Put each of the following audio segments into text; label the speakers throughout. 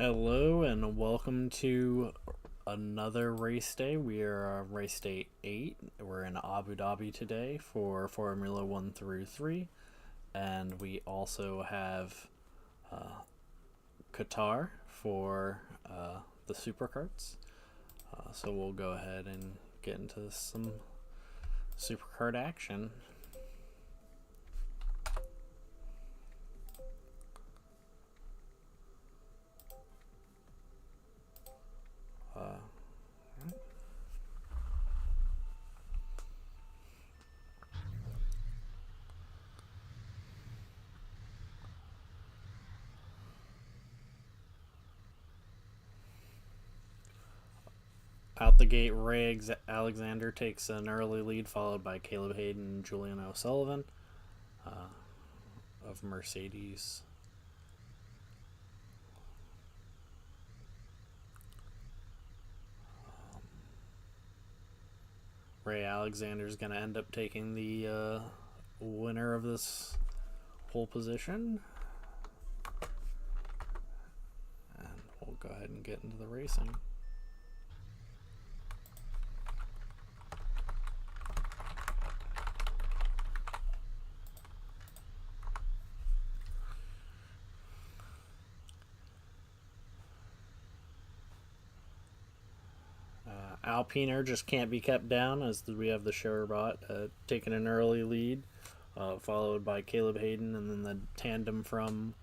Speaker 1: Hello and welcome to another race day. We are race day 8. We're in Abu Dhabi today for Formula 1 through 3. And we also have Qatar for the supercarts. So we'll go ahead and get into some supercart action. Out the gate, Ray Alexander takes an early lead, followed by Caleb Hayden and Julian O'Sullivan of Mercedes. Ray Alexander is going to end up taking the winner of this whole position. And we'll go ahead and get into the racing. Alpiner just can't be kept down as we have the SCORabot taking an early lead, followed by Caleb Hayden, and then the tandem from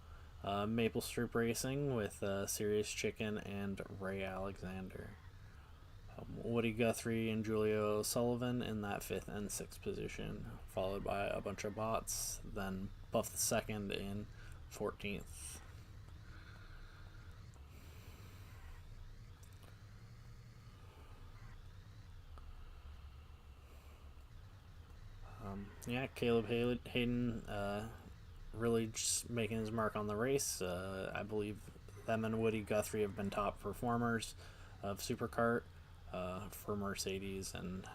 Speaker 1: Maple Street Racing with Serious Chicken and Ray Alexander. Woody Guthrie and Julio O'Sullivan in that 5th and 6th position, followed by a bunch of bots, then Buff the second in 14th. Caleb Hayden really just making his mark on the race. I believe them and Woody Guthrie have been top performers of Supercart for Mercedes, and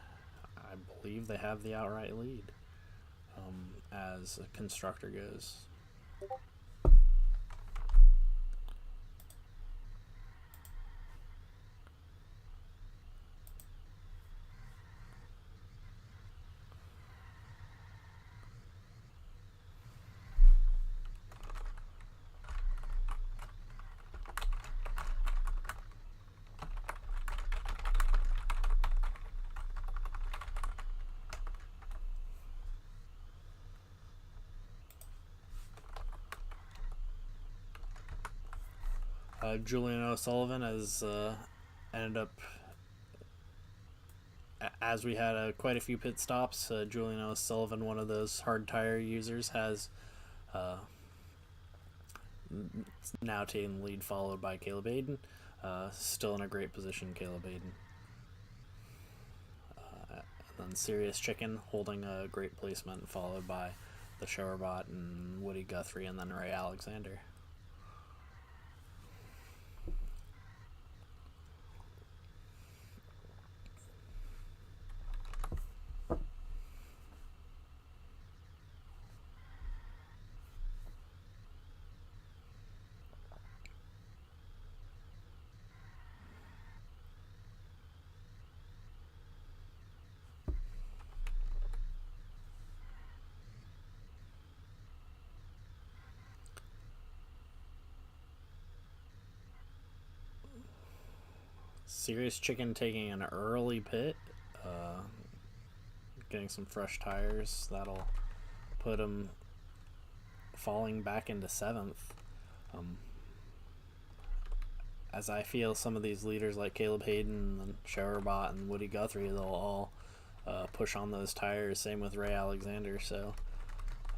Speaker 1: I believe they have the outright lead as a constructor goes. Julian O'Sullivan has ended up, as we had quite a few pit stops, Julian O'Sullivan, one of those hard tire users, has now taken the lead, followed by Caleb Hayden. Still in a great position, Caleb Hayden. And then Serious Chicken holding a great placement, followed by the SCORabot and Woody Guthrie, and then Ray Alexander. Serious Chicken taking an early pit, getting some fresh tires. That'll put him falling back into 7th. As I feel some of these leaders like Caleb Hayden and SCORabot and Woody Guthrie, they'll all push on those tires. Same with Ray Alexander. So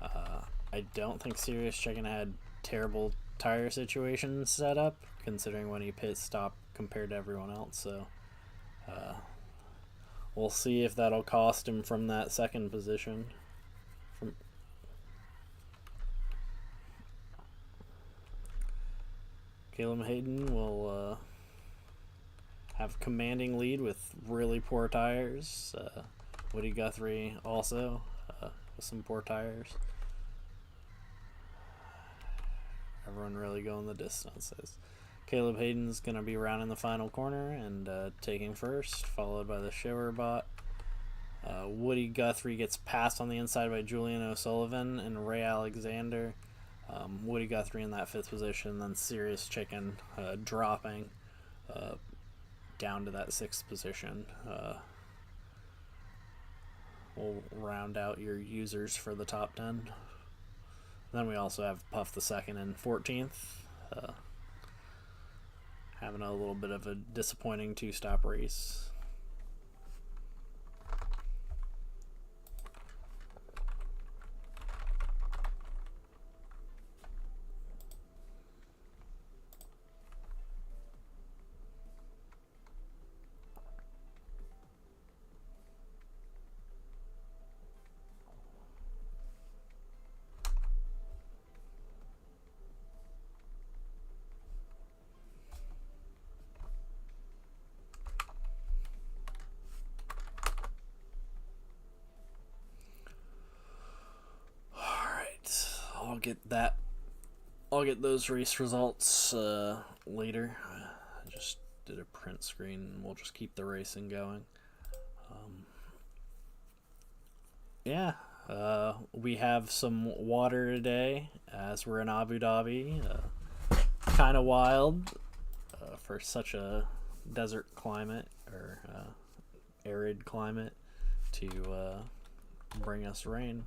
Speaker 1: I don't think Serious Chicken had terrible tire situations set up, considering when he pit stopped compared to everyone else. So we'll see if that'll cost him from that 2nd position. Caleb Hayden will have commanding lead with really poor tires. Woody Guthrie also with some poor tires. Everyone really going the distances. Caleb Hayden's going to be rounding the final corner and taking first, followed by the shower bot. Woody Guthrie gets passed on the inside by Julian O'Sullivan and Ray Alexander. Woody Guthrie in that 5th position, then Serious Chicken dropping down to that 6th position. We'll round out your users for the top 10. Then we also have Puff the 2nd and 14th. Having a little bit of a disappointing 2-stop race. I'll get those race results later. I just did a print screen and we'll just keep the racing going. We have some water today as we're in Abu Dhabi. Kind of wild for such a desert climate or arid climate to bring us rain.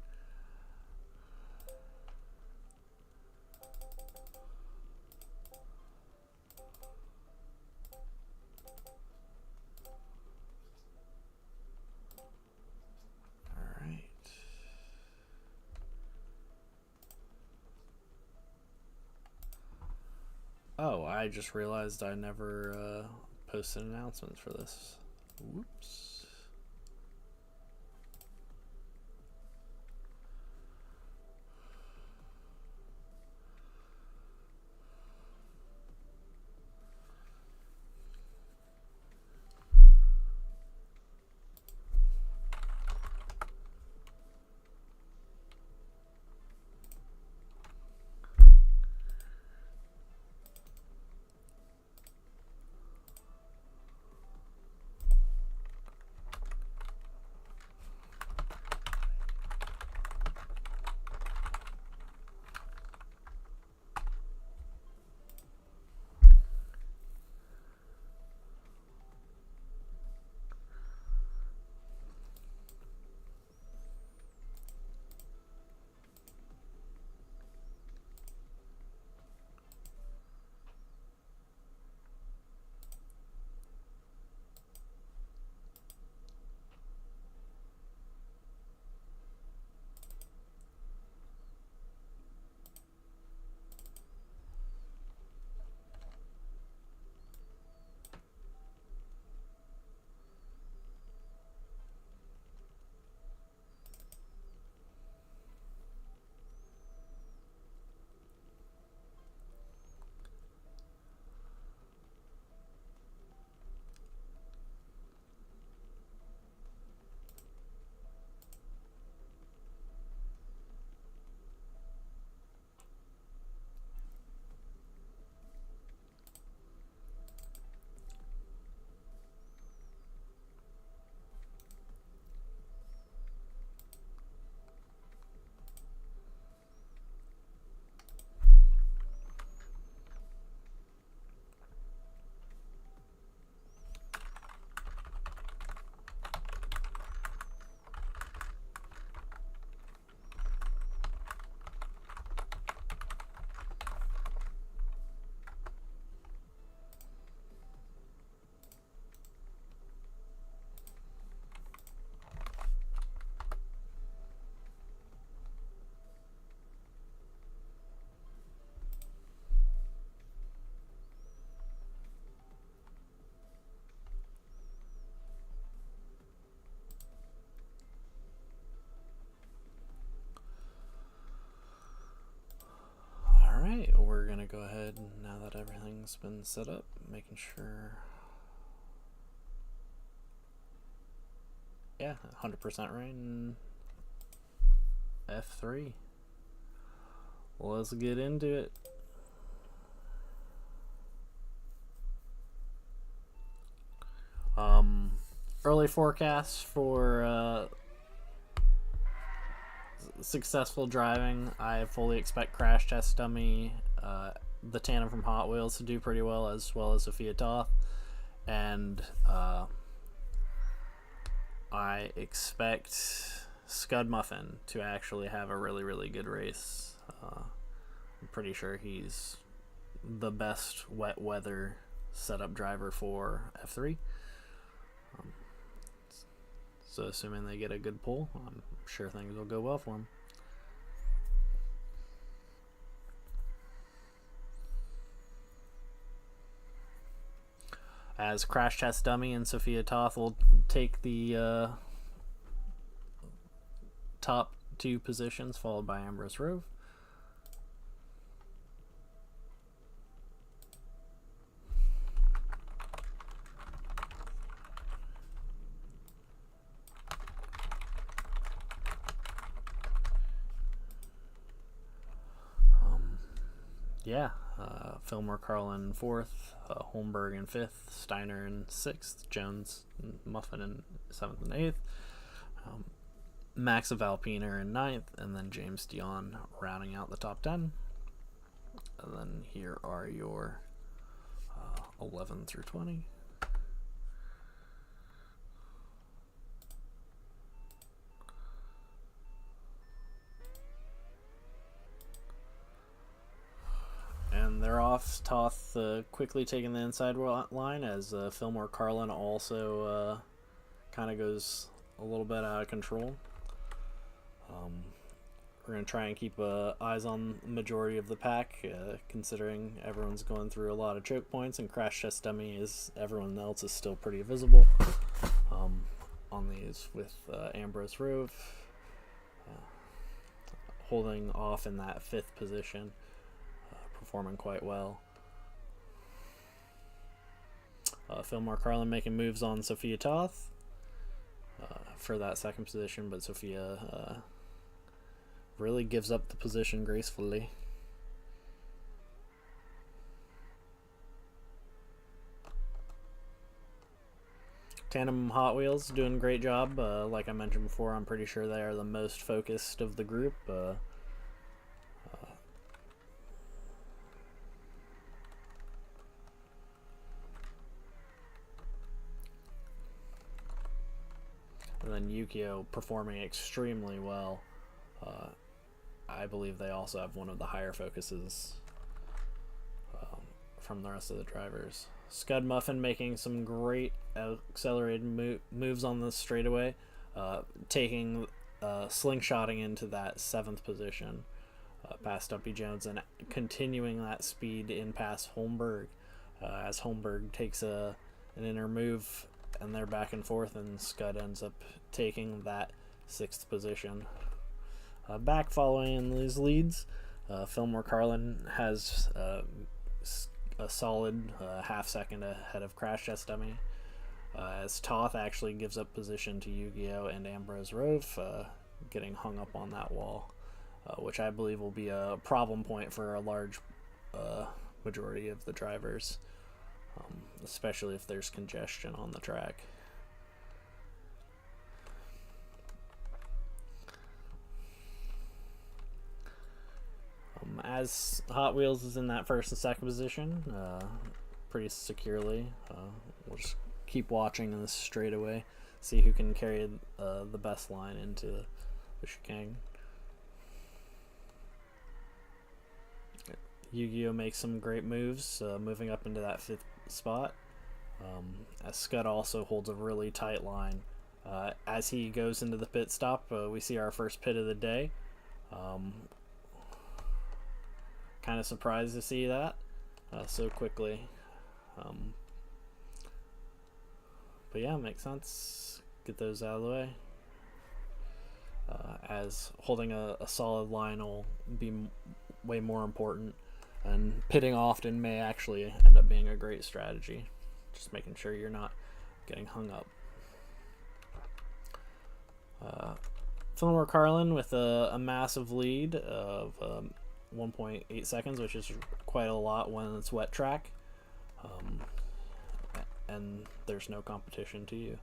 Speaker 1: Oh, I just realized I never posted announcements for this. Whoops. We're gonna go ahead now that everything's been set up, making sure. Yeah, 100% rain. F3. Let's get into it. forecast for successful driving. I fully expect Crash Test Dummy, the tandem from Hot Wheels, to do pretty well as Sophia Toth. And I expect Scud Muffin to actually have a really, really good race. I'm pretty sure he's the best wet weather setup driver for F3. So assuming they get a good pull, I'm sure things will go well for him. As Crash Test Dummy and Sophia Toth will take the top 2 positions, followed by Ambrose Rove. Fillmore Carlin 4th, Holmberg in 5th, Steiner in 6th, Jones, Muffin in 7th and 8th, Max of Alpiner in 9th, and then James Dion rounding out the top 10. And then here are your 11 through 20. And they're off. Toth quickly taking the inside line as Fillmore Carlin also kind of goes a little bit out of control. We're going to try and keep eyes on the majority of the pack, considering everyone's going through a lot of choke points, and Crash Test Dummy everyone else is still pretty visible on these, with Ambrose Rove holding off in that 5th position. Performing quite well. Fillmore Carlin making moves on Sophia Toth for that 2nd position, but Sophia really gives up the position gracefully. Tandem Hot Wheels doing a great job. Like I mentioned before, I'm pretty sure they are the most focused of the group. And then Yukio performing extremely well. I believe they also have one of the higher focuses from the rest of the drivers. Scud Muffin making some great accelerated moves on the straightaway, taking slingshotting into that 7th position past Dumpy Jones, and continuing that speed in past Holmberg as Holmberg takes an inner move, and they're back and forth, and Scud ends up taking that 6th position. Back following in these leads, Fillmore Carlin has a solid half second ahead of Crash Test Dummy, as Toth actually gives up position to Yu-Gi-Oh! And Ambrose Rove, getting hung up on that wall, which I believe will be a problem point for a large majority of the drivers, especially if there's congestion on the track. As Hot Wheels is in that 1st and 2nd position pretty securely, we'll just keep watching this straightaway, see who can carry the best line into the chicane. Yu-Gi-Oh! Makes some great moves, moving up into that 5th spot, as Scud also holds a really tight line. As he goes into the pit stop, we see our first pit of the day. Kind of surprised to see that so quickly. But yeah, makes sense. Get those out of the way. As holding a solid line will be way more important, and pitting often may actually end up being a great strategy. Just making sure you're not getting hung up. Fillmore Carlin with a massive lead of 1.8 seconds, which is quite a lot when it's wet track, and there's no competition to you.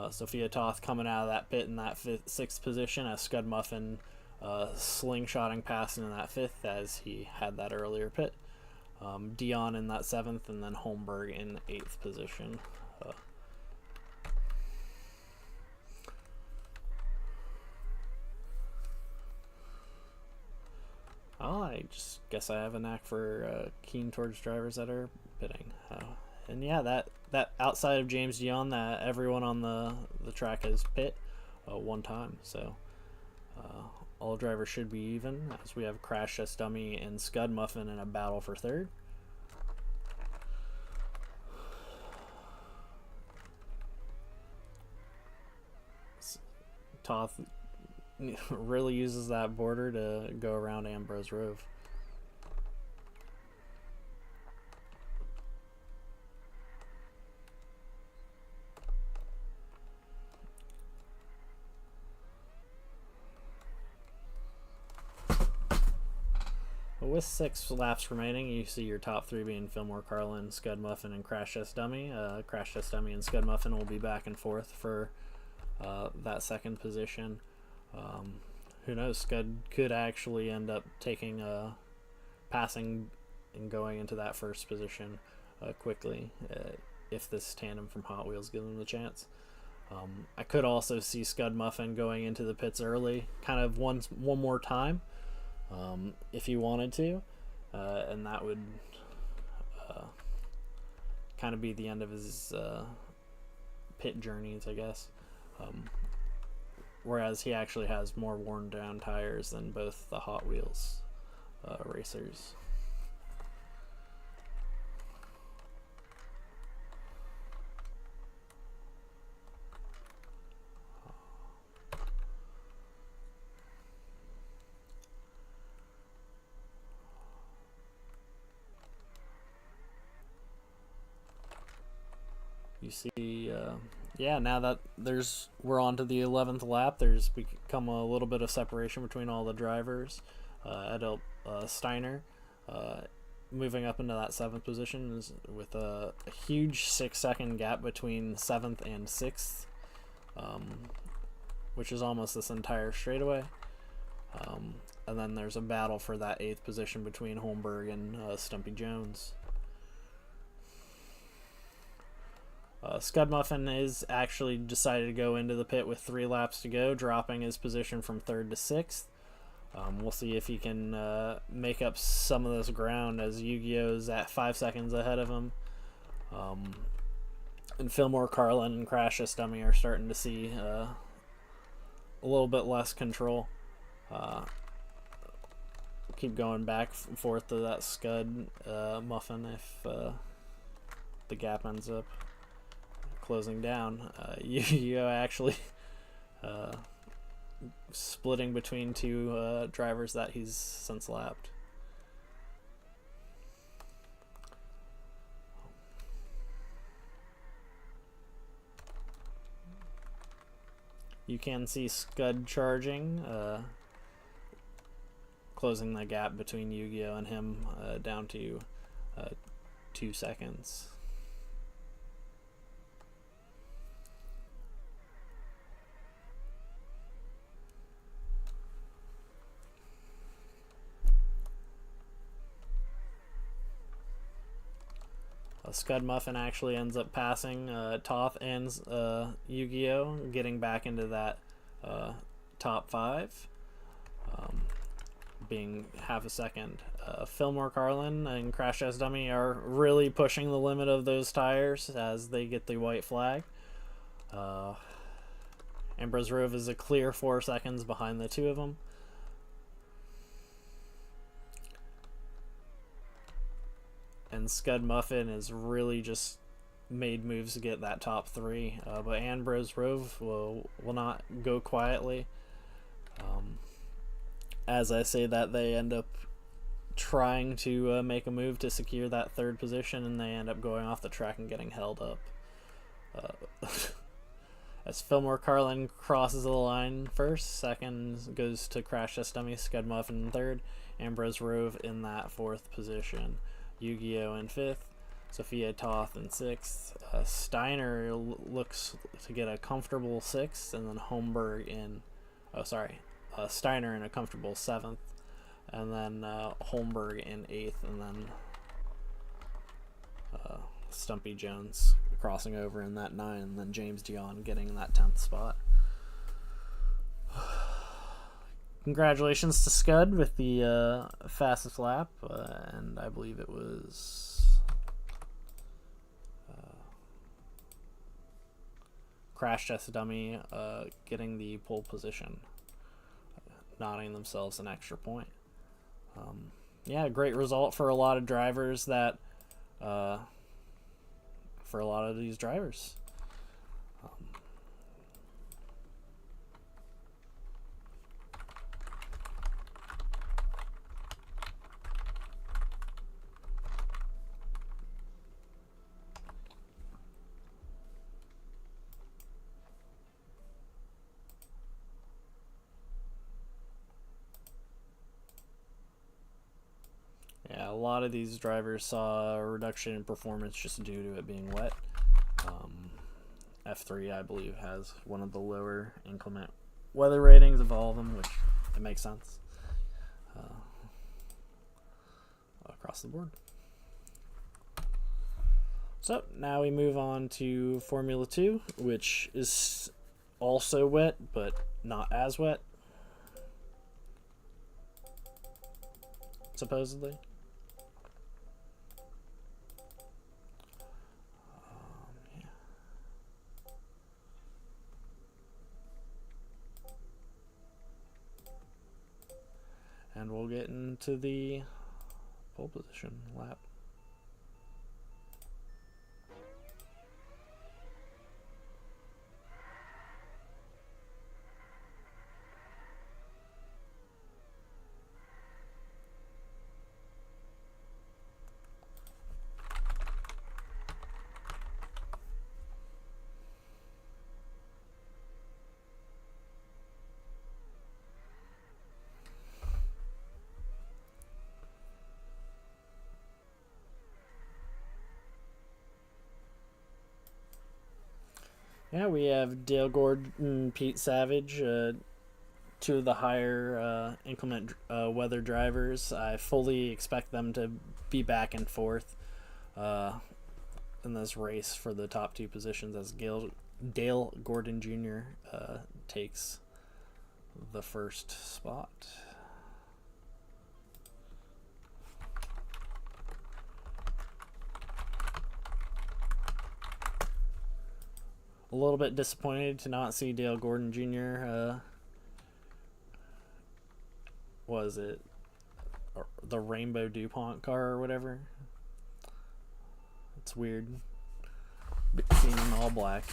Speaker 1: Sophia Toth coming out of that pit in that sixth position, as Scud Muffin slingshotting past in that fifth as he had that earlier pit. Dion in that seventh, and then Holmberg in eighth position. I just guess I have a knack for keen towards drivers that are pitting. And yeah, that outside of James Dion, that everyone on the track has pit one time. So all drivers should be even, as we have Crash Test Dummy and Scud Muffin in a battle for third. Toth really uses that border to go around Ambrose Rove. With 6 laps remaining, you see your top 3 being Fillmore Carlin, Scud Muffin, and Crash Test Dummy. Crash Test Dummy and Scud Muffin will be back and forth for that second position. Who knows? Scud could actually end up taking passing and going into that first position quickly if this tandem from Hot Wheels gives him the chance. I could also see Scud Muffin going into the pits early, kind of one more time, if he wanted to, and that would kind of be the end of his pit journeys, I guess. Whereas he actually has more worn down tires than both the Hot Wheels racers. You see, yeah, now that we're on to the 11th lap, there's become a little bit of separation between all the drivers. Adel Steiner moving up into that 7th position with a huge 6-second gap between 7th and 6th, which is almost this entire straightaway. And then there's a battle for that 8th position between Holmberg and Stumpy Jones. Scud Muffin is actually decided to go into the pit with 3 laps to go, dropping his position from 3rd to 6th. We'll see if he can make up some of this ground, as Yu-Gi-Oh's at 5 seconds ahead of him. And Fillmore Carlin and Crash Test Dummy are starting to see a little bit less control. Keep going back and forth to that Scud Muffin if the gap ends up closing down. Yu-Gi-Oh actually splitting between 2 drivers that he's since lapped. You can see Scud charging, closing the gap between Yu-Gi-Oh and him down to 2 seconds. Scud Muffin actually ends up passing Toth and Yu-Gi-Oh, getting back into that top 5, being half a second. Fillmore Carlin and Crash Test Dummy are really pushing the limit of those tires as they get the white flag. Ambrose Rove is a clear 4 seconds behind the 2 of them. And Scud Muffin has really just made moves to get that top 3, but Ambrose Rove will not go quietly. As I say that, they end up trying to make a move to secure that 3rd position, and they end up going off the track and getting held up. As Fillmore Carlin crosses the line first, 2nd goes to Crash Test Dummy, Scud Muffin in 3rd, Ambrose Rove in that 4th position. Yu-Gi-Oh in 5th, Sophia Toth in 6th. Steiner looks to get a comfortable 6th, and then Holmberg in, Steiner in a comfortable 7th, and then Holmberg in 8th, and then Stumpy Jones crossing over in that 9, and then James Dion getting that 10th spot. Congratulations to Scud with the fastest lap, and I believe it was Crash Test Dummy getting the pole position, nodding themselves an extra point. Yeah, great result for a lot of drivers that for a lot of these drivers. Yeah, a lot of these drivers saw a reduction in performance just due to it being wet. F3, I believe, has one of the lower inclement weather ratings of all of them, which it makes sense across the board. So now we move on to Formula 2, which is also wet, but not as wet, supposedly. And we'll get into the pole position lap. Yeah, we have Dale Gord and Pete Savage, two of the higher inclement weather drivers. I fully expect them to be back and forth in this race for the top 2 positions as Dale Gordon Jr. Takes the first spot. A little bit disappointed to not see Dale Gordon Jr. Was it the Rainbow DuPont car or whatever? It's weird seeing him all black.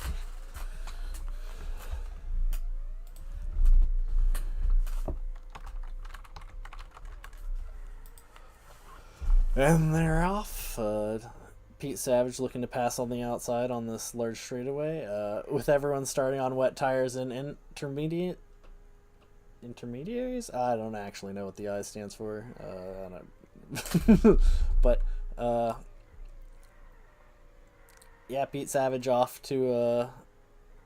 Speaker 1: And they're off. Pete Savage looking to pass on the outside on this large straightaway, with everyone starting on wet tires and intermediaries. I don't actually know what the I stands for, but yeah, Pete Savage off to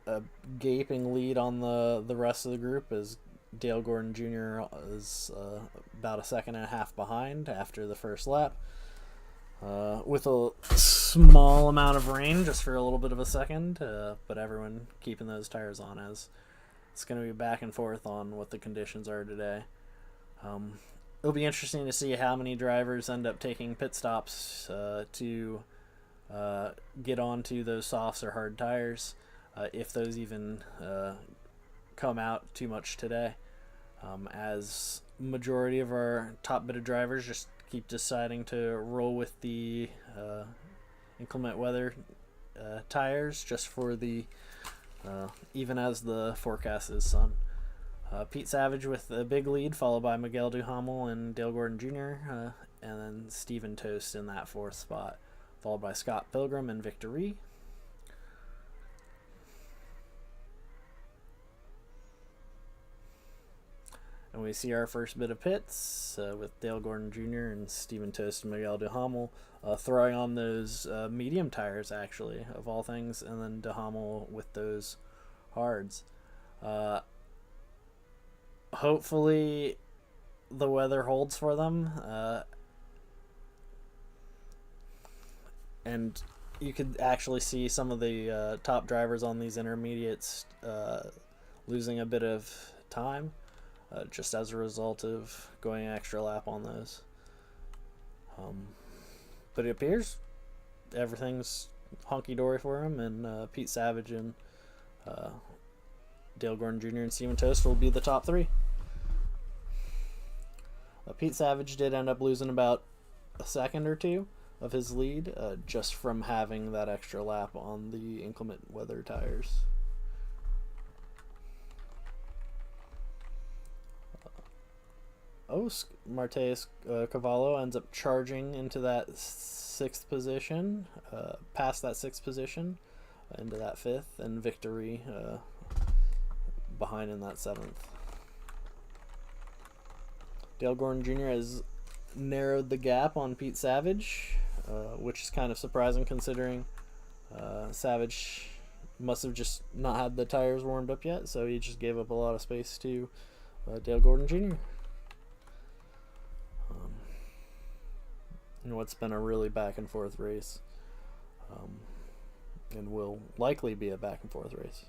Speaker 1: a gaping lead on the rest of the group as Dale Gordon Jr. is about a second and a half behind after the first lap. With a small amount of rain just for a little bit of a second, but everyone keeping those tires on as it's going to be back and forth on what the conditions are today. It'll be interesting to see how many drivers end up taking pit stops to get onto those softs or hard tires, if those even come out too much today, as majority of our top bit of drivers just keep deciding to roll with the inclement weather tires just for the even as the forecast is sun. Pete Savage with a big lead, followed by Miguel Duhamel and Dale Gordon Jr., and then Stephen Toast in that 4th spot, followed by Scott Pilgrim and Victory. And we see our first bit of pits with Dale Gordon Jr. and Steven Toast and Miguel Duhamel throwing on those medium tires, actually, of all things, and then Duhamel with those hards. Hopefully the weather holds for them. And you could actually see some of the top drivers on these intermediates losing a bit of time. Just as a result of going an extra lap on those. But it appears everything's honky-dory for him, and Pete Savage and Dale Gordon Jr. and Steven Toast will be the top three. Pete Savage did end up losing about a second or two of his lead just from having that extra lap on the inclement weather tires. Martez Cavallo ends up charging into that sixth position, past that sixth position, into that fifth, and Victory behind in that seventh. Dale Gordon Jr. has narrowed the gap on Pete Savage, which is kind of surprising considering Savage must have just not had the tires warmed up yet, so he just gave up a lot of space to Dale Gordon Jr. In what's been a really back and forth race, and will likely be a back and forth race.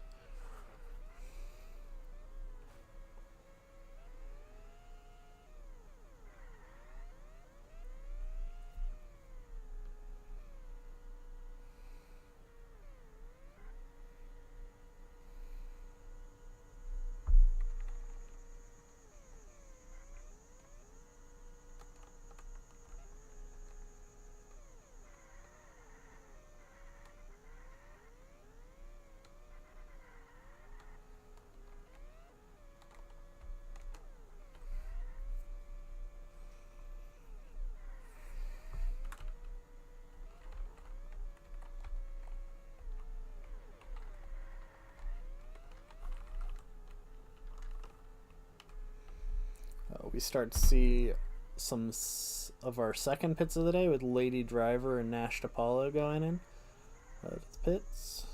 Speaker 1: We start to see some of our second pits of the day with Lady Driver and Nash DePaulo going in to the pits.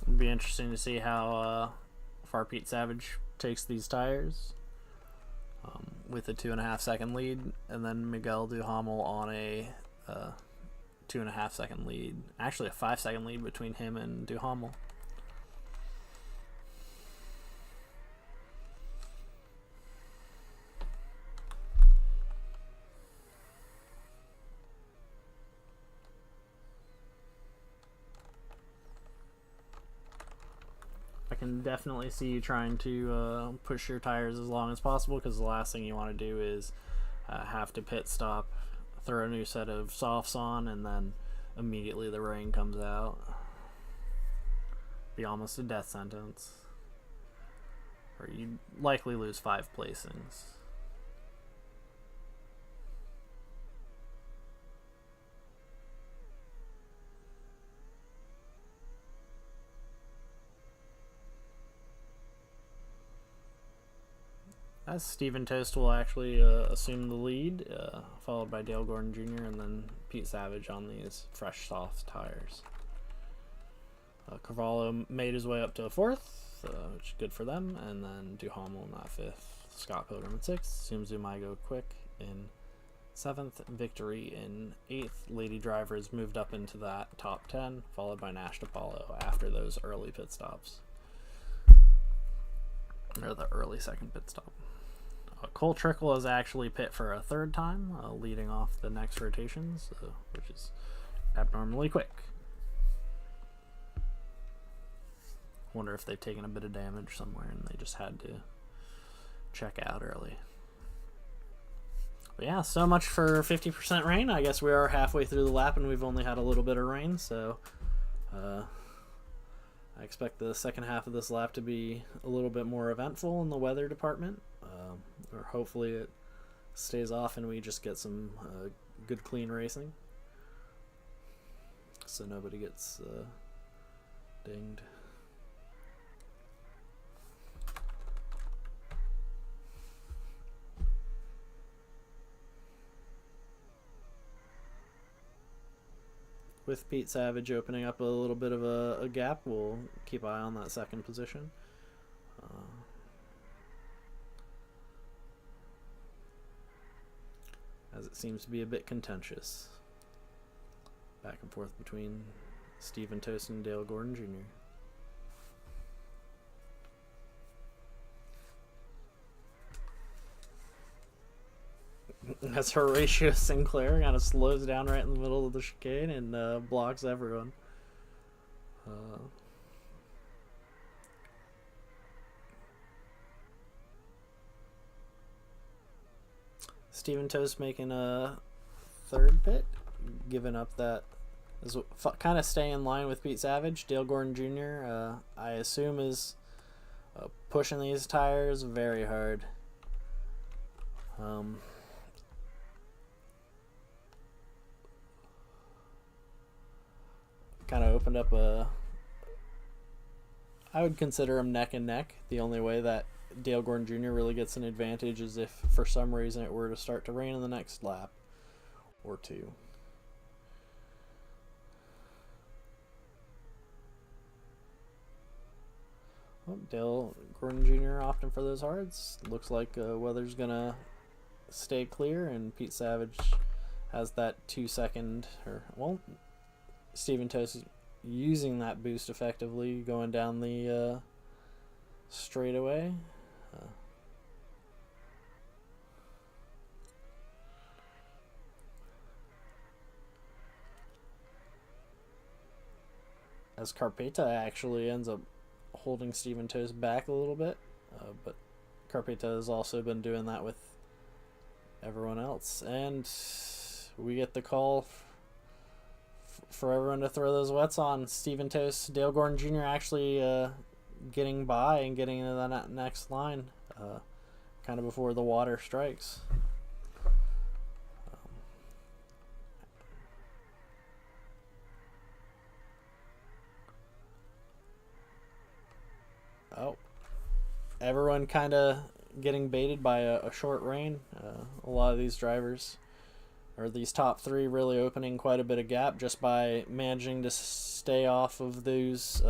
Speaker 1: It'll be interesting to see how far Pete Savage takes these tires. With a 2.5 second lead, and then Miguel Duhamel on a 2.5 second lead. Actually, a 5 second lead between him and Duhamel. I can definitely see you trying to push your tires as long as possible, because the last thing you want to do is have to pit stop, throw a new set of softs on, and then immediately the rain comes out. Be almost a death sentence. Or you'd likely lose 5 placings. As Steven Toast will actually assume the lead, followed by Dale Gordon Jr. and then Pete Savage on these fresh soft tires. Cavallo made his way up to a 4th, which is good for them, and then Duhamel in that 5th, Scott Pilgrim in 6th, Sumzu Maigo Quick in 7th, Victory in 8th. Lady Drivers moved up into that top 10, followed by Nash DePaulo after those early pit stops. Or the early second pit stop. Cole Trickle is actually pit for a 3rd time, leading off the next rotations, which is abnormally quick. Wonder if they've taken a bit of damage somewhere and they just had to check out early. But yeah, so much for 50% rain. I guess we are halfway through the lap and we've only had a little bit of rain, so I expect the second half of this lap to be a little bit more eventful in the weather department, or hopefully it stays off and we just get some good clean racing, so nobody gets dinged. With Pete Savage opening up a little bit of a gap, we'll keep eye on that second position. As it seems to be a bit contentious. Back and forth between Stephen Toast and Dale Gordon Jr. That's Horatio Sinclair, kind of slows down right in the middle of the chicane and blocks everyone. Stephen Toast making a third pit, giving up that is kind of staying in line with Pete Savage. Dale Gordon Jr. I assume is pushing these tires very hard. Kind of opened up I would consider them neck and neck. The only way that Dale Gordon Jr. really gets an advantage is if for some reason it were to start to rain in the next lap or two. Well, Dale Gordon Jr. opting for those hards. Looks like weather's gonna stay clear, and Pete Savage has that 2 second, or well, Stephen Toast is using that boost effectively going down the straightaway. As Carpeta actually ends up holding Stephen Toast back a little bit, but Carpeta has also been doing that with everyone else, and we get the call for everyone to throw those wets on. Stephen Toast, Dale Gordon Jr. actually getting by and getting into that next line kind of before the water strikes. Everyone kind of getting baited by a short rain. A lot of these drivers, or these top three, really opening quite a bit of gap just by managing to stay off of those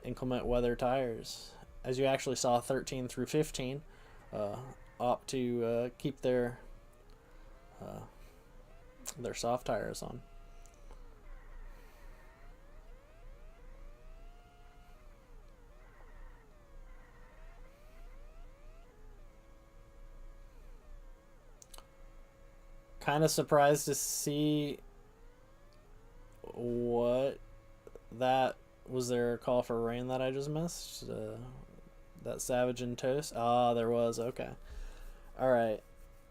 Speaker 1: inclement weather tires. As you actually saw, 13 through 15 opt to keep their soft tires on. Kind of surprised to see what that was. There a call for rain that I just missed? That Savage and Toast? Ah, there was. Okay. Alright.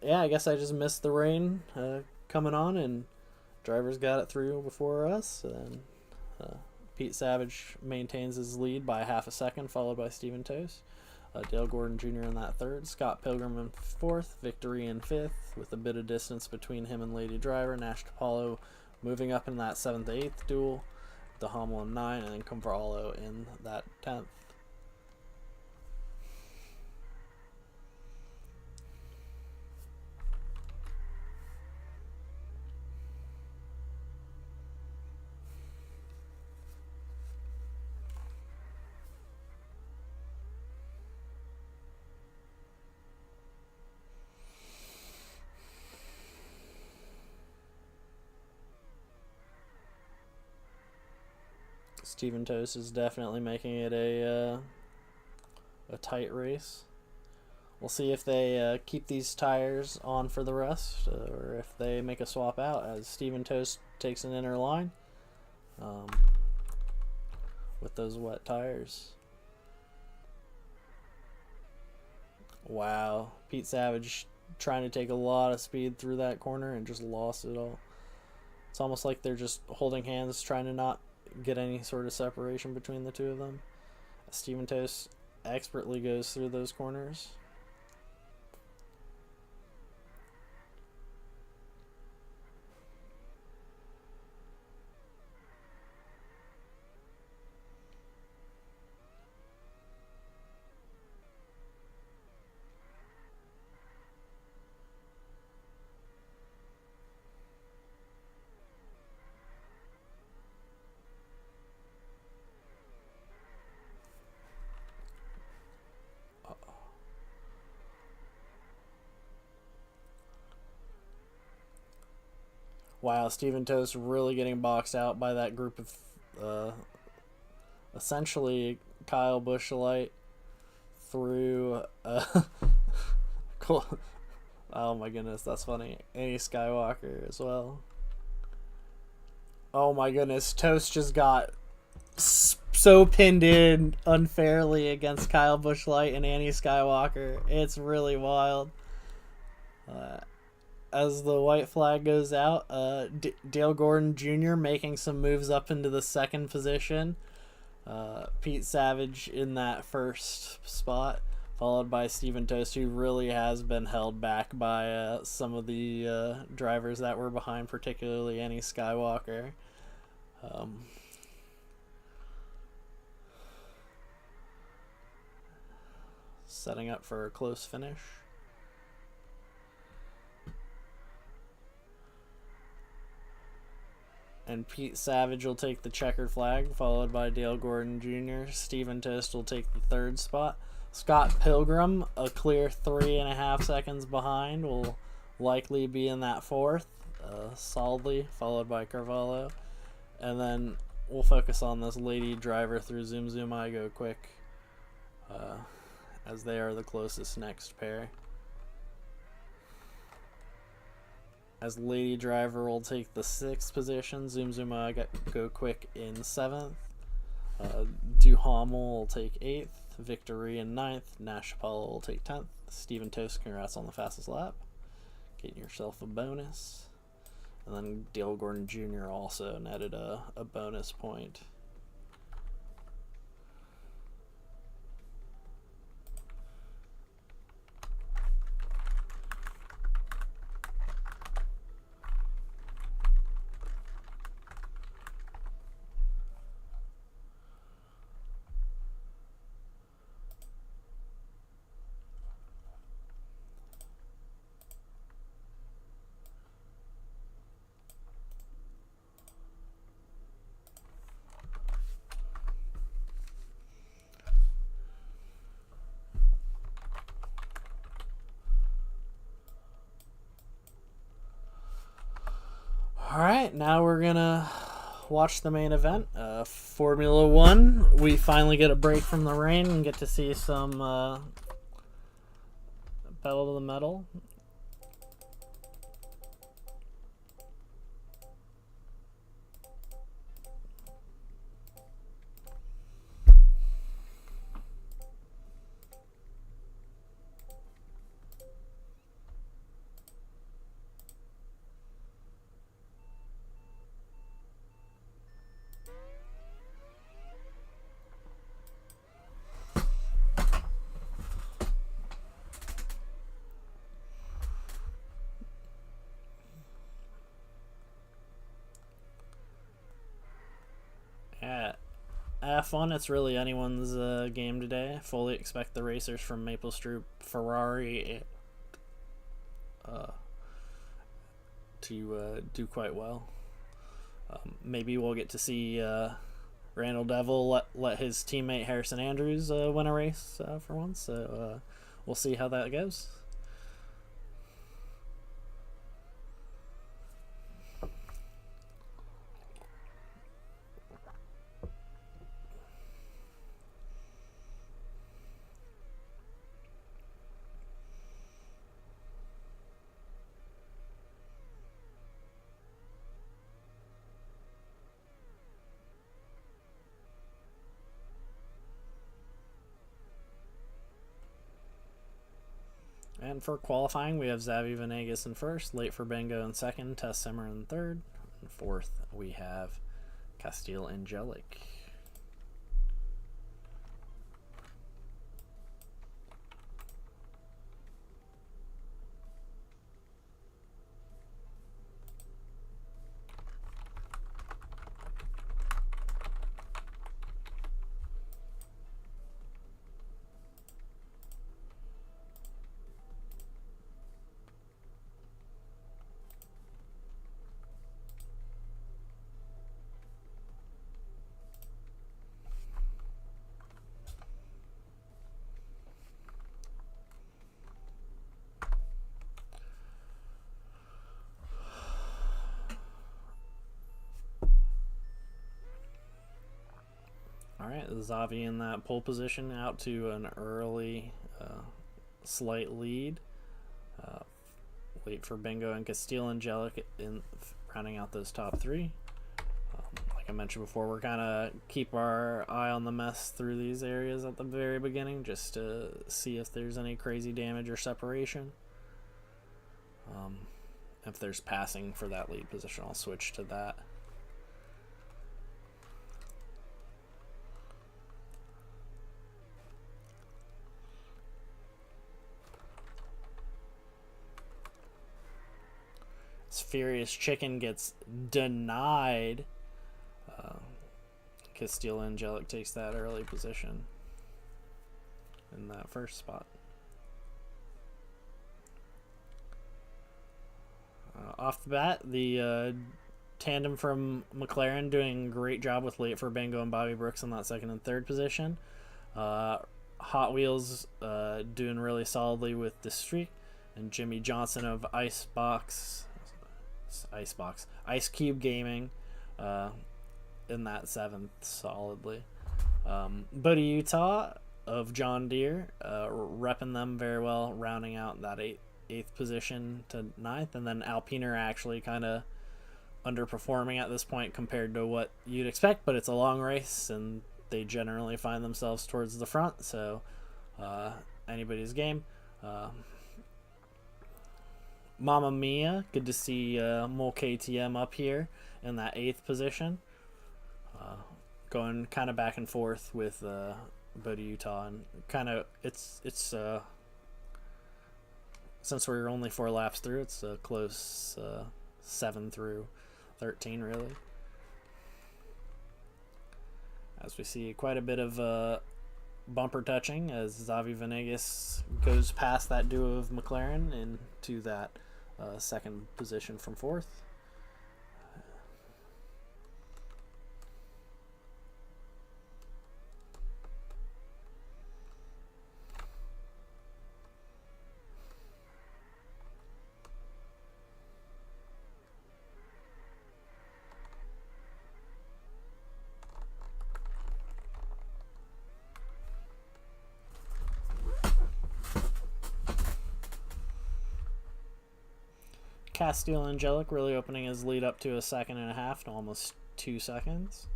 Speaker 1: Yeah, I guess I just missed the rain coming on, and drivers got it through before us. And Pete Savage maintains his lead by half a second, followed by Stephen Toast. Dale Gordon Jr. in that third, Scott Pilgrim in fourth, Victory in fifth, with a bit of distance between him and Lady Driver. Nash DePaulo moving up in that 7th-8th duel, DeHammel in 9, and then Cavallo in that 10th. Stephen Toast is definitely making it a tight race. We'll see if they keep these tires on for the rest, or if they make a swap out, as Stephen Toast takes an inner line with those wet tires. Wow, Pete Savage trying to take a lot of speed through that corner and just lost it all. It's almost like they're just holding hands, trying to not get any sort of separation between the two of them. Stephen Toast expertly goes through those corners. Wow, Steven Toast really getting boxed out by that group of essentially Kyle Buschelite through cool. Oh my goodness, that's funny. Annie Skywalker as well. Oh my goodness, Toast just got so pinned in unfairly against Kyle Buschelite and Annie Skywalker. It's really wild. As the white flag goes out, Dale Gordon Jr. making some moves up into the second position. Pete Savage in that first spot, followed by Steven Toast, who really has been held back by some of the drivers that were behind, particularly Annie Skywalker. Setting up for a close finish. And Pete Savage will take the checkered flag, followed by Dale Gordon Jr. Steven Toast will take the third spot. Scott Pilgrim, a clear 3.5 seconds behind, will likely be in that fourth, solidly, followed by Carvalho. And then we'll focus on this lady driver through Zoom Zoom I Go Quick, as they are the closest next pair. As lady driver will take the 6th position, Zoom Zoom I Go Quick in 7th. Duhamel will take 8th, Victory in 9th, Nash Apollo will take 10th. Steven Toast, congrats on the fastest lap. Getting yourself a bonus. And then Dale Gordon Jr. also netted a bonus point. Alright, now we're gonna watch the main event. Formula One. We finally get a break from the rain and get to see some pedal to the metal. F1, it's really anyone's game today. Fully expect the racers from Maple Street Ferrari to do quite well. Maybe we'll get to see Randall Devil let his teammate Harrison Andrews win a race for once. So we'll see how that goes. And for qualifying, we have Xavi Venegas in first, Late for Bengo in second, Tess Simmer in third, and fourth we have Castile Angelic. Alright, Xavi in that pole position out to an early slight lead. Wait for Bingo and Castile Angelic in rounding out those top three. Like I mentioned before, we're kind of keep our eye on the mess through these areas at the very beginning just to see if there's any crazy damage or separation. If there's passing for that lead position, I'll switch to that. Furious Chicken gets denied. Castile Angelic takes that early position in that first spot. Off the bat, the tandem from McLaren doing a great job with Late for Bingo and Bobby Brooks in that second and third position. Hot Wheels doing really solidly with the streak, and Jimmy Johnson of Ice Cube Gaming in that seventh solidly. Buddy Utah of John Deere repping them very well, rounding out that eighth position to ninth, and then Alpiner actually kind of underperforming at this point compared to what you'd expect, but it's a long race and they generally find themselves towards the front, so anybody's game. Mamma Mia, good to see Mole KTM up here in that eighth position. Going kind of back and forth with Buddy Utah, and kind of it's since we're only 4 laps through, it's a close 7 through 13 really. As we see quite a bit of bumper touching as Xavi Venegas goes past that duo of McLaren into that second position from fourth. Castile Angelic really opening his lead up to a 1.5 seconds to almost 2 seconds.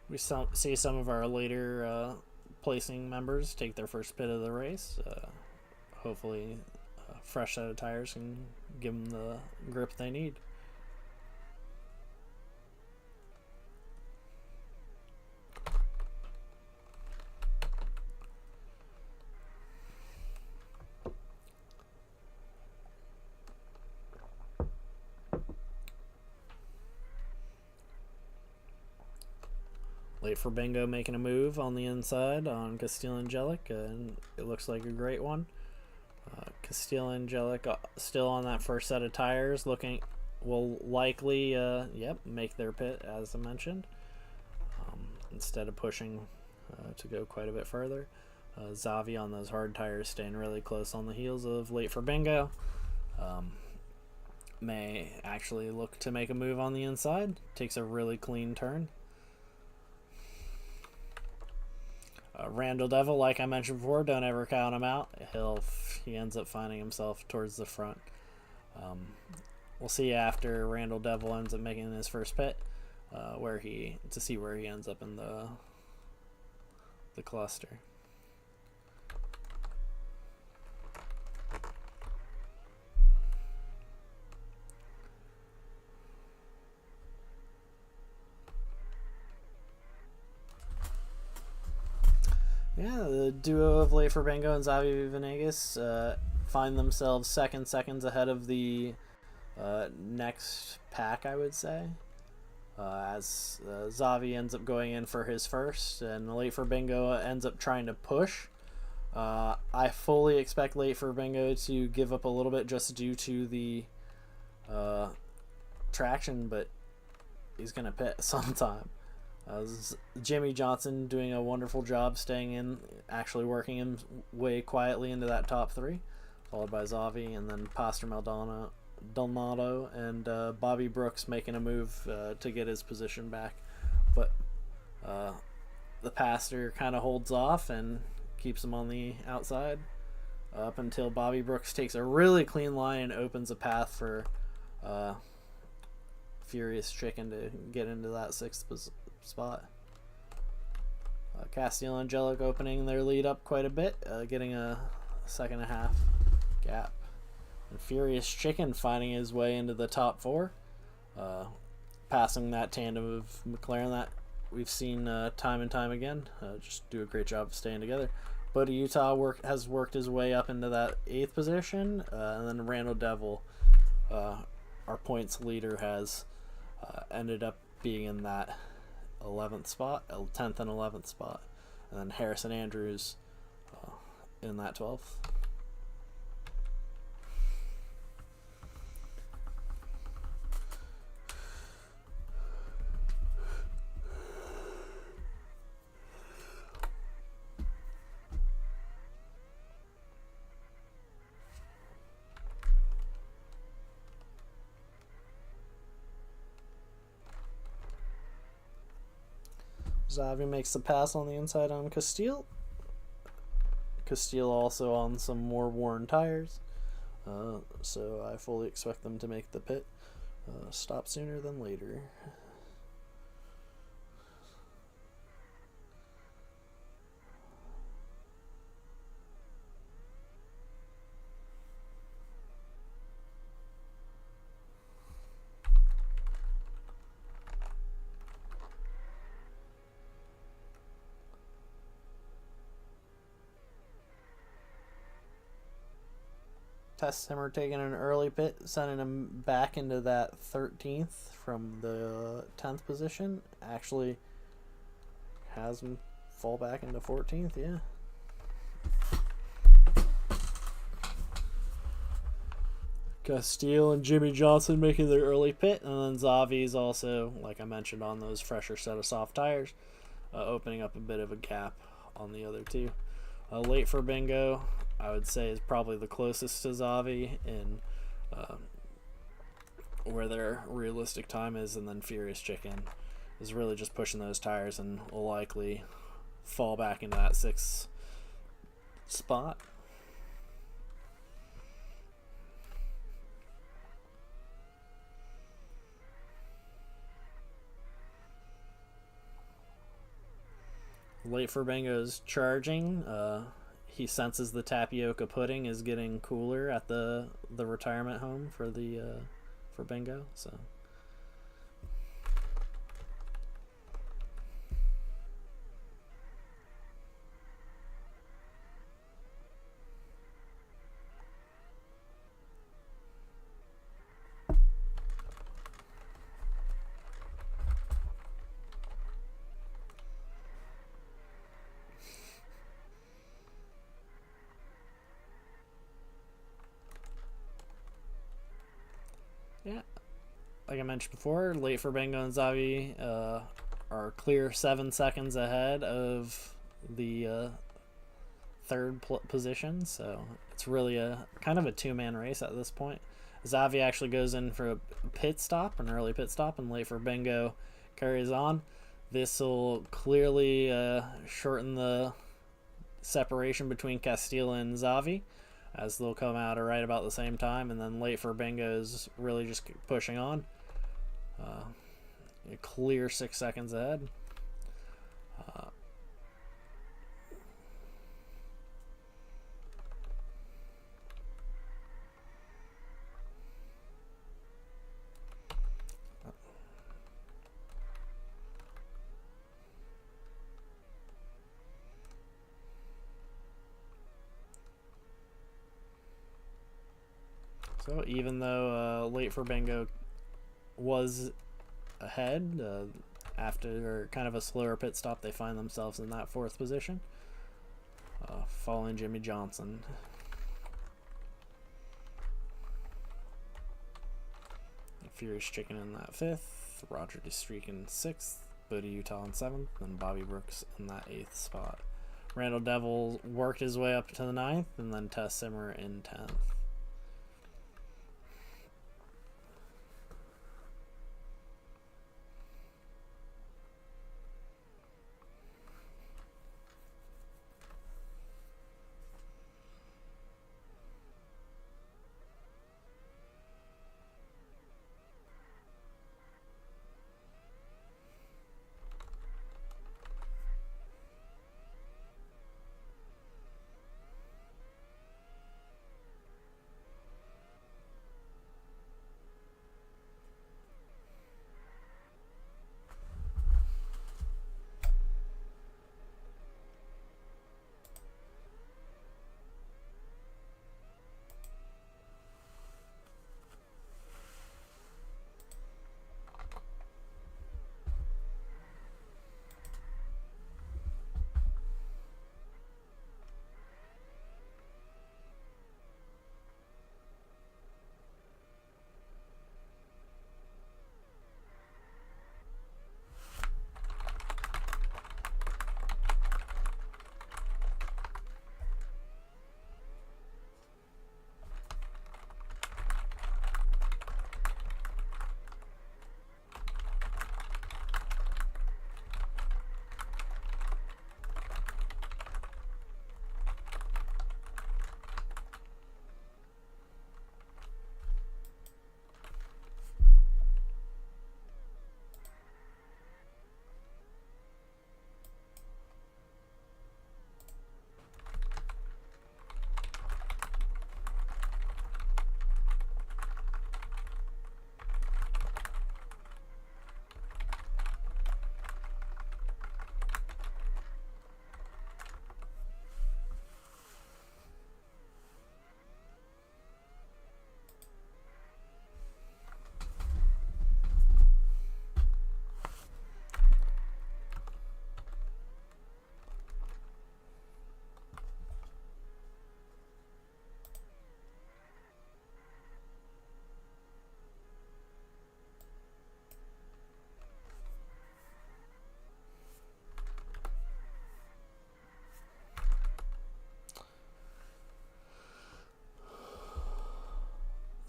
Speaker 1: We see some of our later placing members take their first pit of the race. Hopefully, a fresh set of tires can give them the grip they need. Late for Bingo making a move on the inside on Castile Angelic, and it looks like a great one. Castile Angelic still on that first set of tires, will likely make their pit as I mentioned, instead of pushing to go quite a bit further. Xavi on those hard tires staying really close on the heels of Late for Bingo. May actually look to make a move on the inside. Takes a really clean turn. Randall Devil, like I mentioned before, don't ever count him out. He ends up finding himself towards the front. We'll see after Randall Devil ends up making his first pit, to see where he ends up in the cluster. Yeah, the duo of Late for Bingo and Xavi Venegas find themselves seconds ahead of the next pack, I would say. As Zavi ends up going in for his first, and Late for Bingo ends up trying to push. I fully expect Late for Bingo to give up a little bit just due to the traction, but he's going to pit sometime. Jimmy Johnson doing a wonderful job staying in, actually working him way quietly into that top three, followed by Zavi, and then Pastor Dalmato and Bobby Brooks making a move to get his position back. But the Pastor kind of holds off and keeps him on the outside up until Bobby Brooks takes a really clean line and opens a path for Furious Chicken to get into that sixth spot. Castiel and Angelic opening their lead up quite a bit, getting a second and a half gap. And Furious Chicken finding his way into the top four, passing that tandem of McLaren that we've seen time and time again. Just do a great job of staying together. But Utah has worked his way up into that 8th position, and then Randall Devil, our points leader, has ended up being in that 11th spot, 10th and 11th spot, and then Harrison Andrews in that 12th. Zavi makes the pass on the inside on Castiel. Castiel also on some more worn tires. So I fully expect them to make the pit stop sooner than later. Test Simmer taking an early pit, sending him back into that 13th from the 10th position. Actually has him fall back into 14th, yeah. Castiel and Jimmy Johnson making their early pit, and then Zavi's also, like I mentioned, on those fresher set of soft tires, opening up a bit of a gap on the other two. Late for Bingo, I would say, is probably the closest to Zavi in where their realistic time is, and then Furious Chicken is really just pushing those tires and will likely fall back into that 6th spot. Late for Bingo's charging. He senses the tapioca pudding is getting cooler at the retirement home for Bingo. So yeah, like I mentioned before, Late for Bingo and Zavi are clear 7 seconds ahead of the 3rd position, so it's really a kind of a 2-man race at this point. Zavi actually goes in for a pit stop, an early pit stop, and Late for Bingo carries on. This will clearly shorten the separation between Castiel and Zavi, as they'll come out right about the same time, and then Late for Bingo is really just pushing on. A clear 6 seconds ahead. So even though Late for Bingo was ahead, after kind of a slower pit stop, they find themselves in that 4th position, following Jimmy Johnson. Furious Chicken in that 5th, Roger DeStreak in 6th, Bodie Utah in 7th, and Bobby Brooks in that 8th spot. Randall Devil worked his way up to the 9th, and then Tess Simmer in 10th.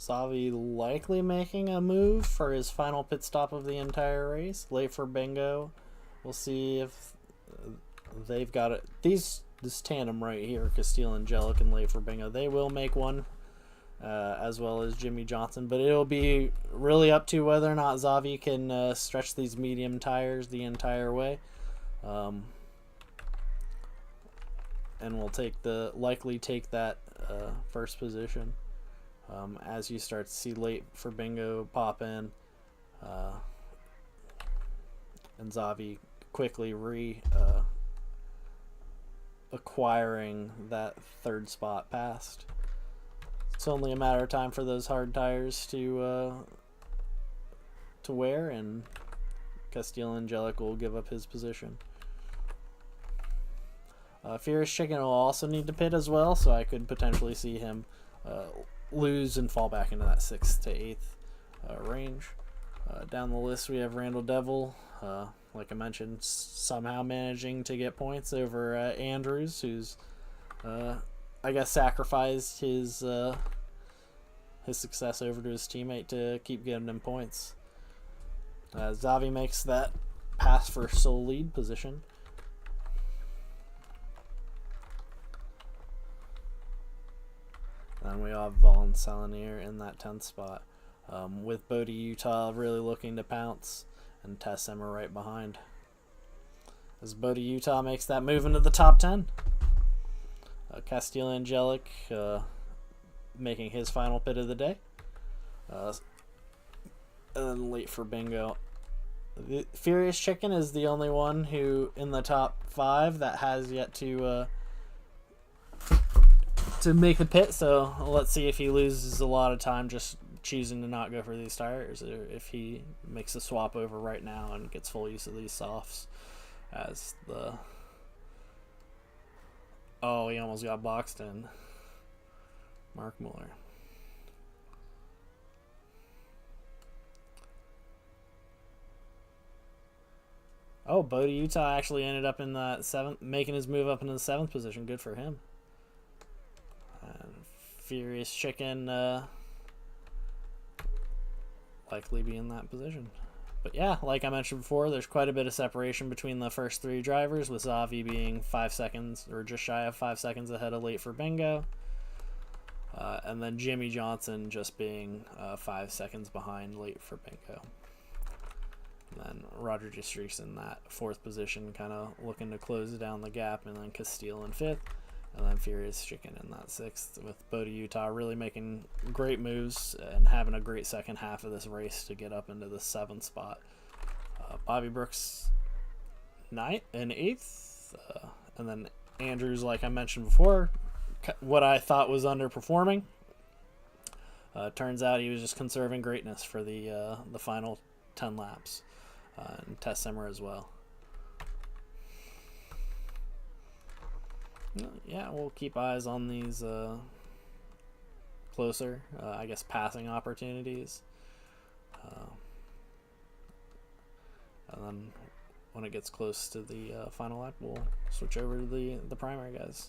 Speaker 1: Zavi likely making a move for his final pit stop of the entire race. Late for Bingo. We'll see if they've got it. This tandem right here, Castile Angelic and Late for Bingo, they will make one, as well as Jimmy Johnson. But it'll be really up to whether or not Zavi can stretch these medium tires the entire way. And will likely take that first position. As you start to see Late for Bingo pop in, and Zavi quickly acquiring that 3rd spot past. It's only a matter of time for those hard tires to wear, and Castile Angelic will give up his position. Furious Chicken will also need to pit as well, so I could potentially see him lose and fall back into that 6th to 8th range. Down the list we have Randall Devil, like I mentioned, somehow managing to get points over Andrews, who's I guess sacrificed his success over to his teammate to keep getting him points. Zavi makes that pass for sole lead position. And we have Vaughn Salinier in that 10th spot, with Bodie Utah really looking to pounce, and Tess Emmer right behind. As Bodie Utah makes that move into the top 10. Castile Angelic making his final pit of the day. And then Late for Bingo. The Furious Chicken is the only one who in the top 5 that has yet to to make the pit, so let's see if he loses a lot of time just choosing to not go for these tires, or if he makes a swap over right now and gets full use of these softs as the... Oh, he almost got boxed in. Mark Muller. Oh, Bodie Utah actually ended up in the 7th, making his move up into the 7th position. Good for him. And Furious Chicken likely be in that position. But yeah, like I mentioned before, there's quite a bit of separation between the first 3 drivers, with Zavi being 5 seconds, or just shy of 5 seconds ahead of Late for Bingo. And then Jimmy Johnson just being 5 seconds behind Late for Bingo. And then Roger Streaks in that 4th position, kind of looking to close down the gap, and then Castile in 5th, and then Furious Chicken in that 6th, with Bodie Utah really making great moves and having a great second half of this race to get up into the 7th spot. Bobby Brooks 9th and 8th, and then Andrews, like I mentioned before, what I thought was underperforming. Turns out he was just conserving greatness for the final 10 laps. And Test Simmer as well. Yeah, we'll keep eyes on these closer, I guess, passing opportunities. And then when it gets close to the final lap, we'll switch over to the primary guys.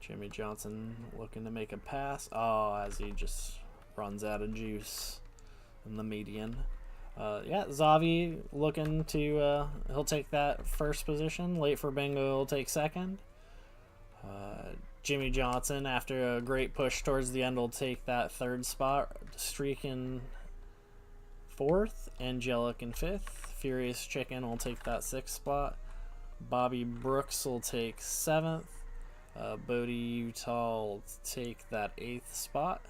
Speaker 1: Jimmy Johnson looking to make a pass. Oh, as he just runs out of juice in the median. Yeah, Zavi looking to, he'll take that 1st position. Late for Bingo will take 2nd. Jimmy Johnson, after a great push towards the end, will take that 3rd spot. Streak in 4th. Angelic in 5th. Furious Chicken will take that 6th spot. Bobby Brooks will take 7th. Bodie Utah will take that 8th spot.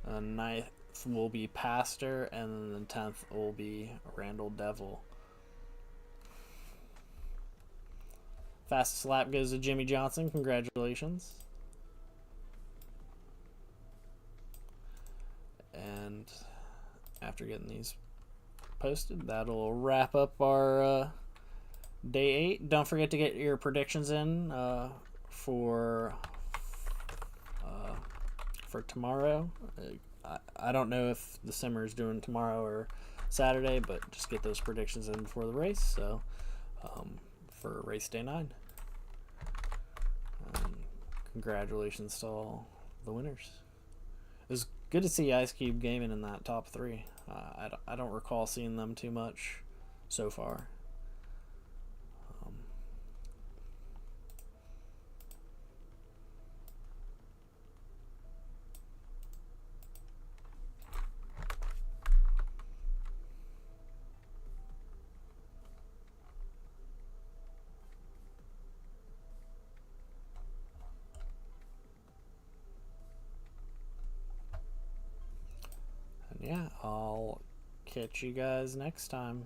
Speaker 1: 9th will be Pastor, and then 10th will be Randall Devil. Fastest lap goes to Jimmy Johnson. Congratulations. And after getting these posted, that'll wrap up our Day 8. Don't forget to get your predictions in for tomorrow. I don't know if the Simmer is doing tomorrow or Saturday, but just get those predictions in before the race. So for race day 9. Congratulations to all the winners. It was good to see Ice Cube Gaming in that top 3. I don't recall seeing them too much so far. Yeah, I'll catch you guys next time.